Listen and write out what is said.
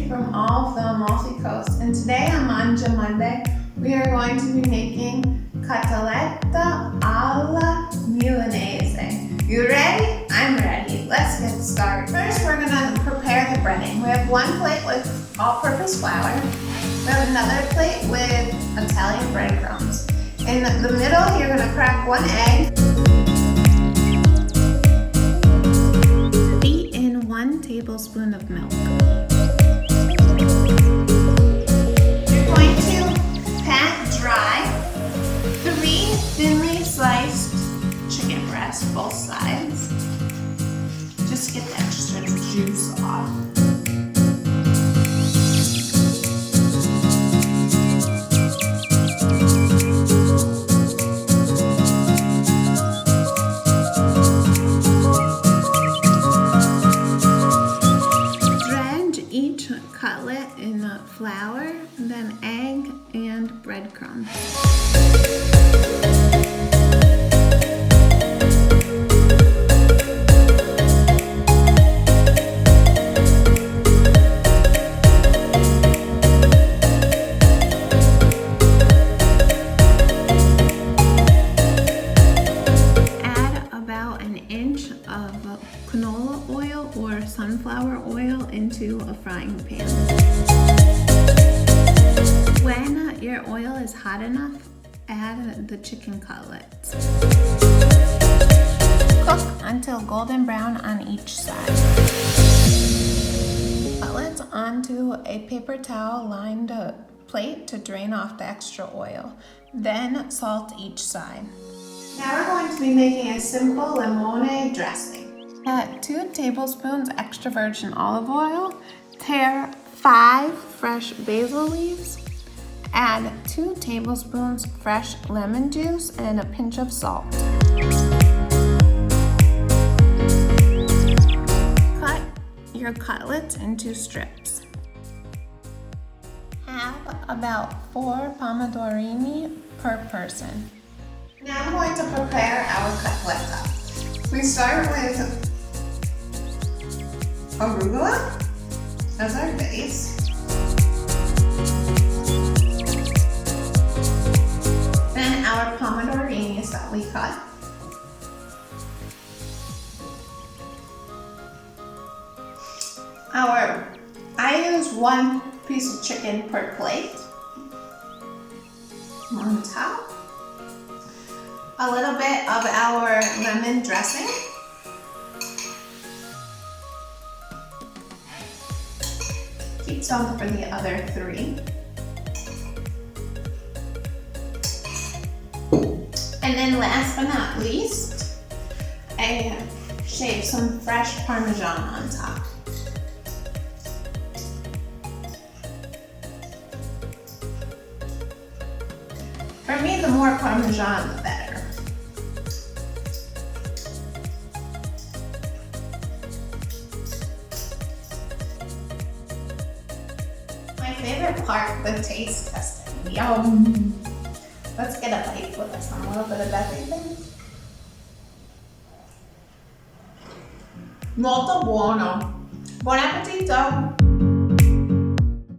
you from all of the Amalfi Coast, and today on Mangia Monday, we are going to be making Cotoletta alla Milanese. You ready? I'm ready. Let's get started. First, we're gonna prepare the breading. We have one plate with all-purpose flour. We have another plate with Italian breadcrumbs. In the middle, you're gonna crack one egg. Beat in 1 tablespoon of milk. You're going to pat dry 3 thinly sliced chicken breasts, both sides. Just get the extra juice off. Cutlet in flour, then egg and breadcrumbs. Add about an inch of canola oil or sunflower oil into a frying pan. When your oil is hot enough, add the chicken cutlets. Cook until golden brown on each side. Cutlets onto a paper towel lined plate to drain off the extra oil. Then salt each side. Now we're going to be making a simple limone dressing. Add 2 tablespoons extra virgin olive oil. Tear 5 fresh basil leaves. Add 2 tablespoons fresh lemon juice and a pinch of salt. Cut your cutlets into strips. Have about 4 pomodorini per person. Now I'm going to prepare our cotoletta. We start with arugula as our base. Then our pomodorinis that we cut. I use 1 piece of chicken per plate. On top. A little bit of our lemon dressing. Keep some for the other 3. And then last but not least, I shave some fresh Parmesan on top. For me, the more Parmesan, the better. My favorite part, the taste testing. Yum! Let's get a bite with us on a little bit of everything. Molto buono. Buon appetito!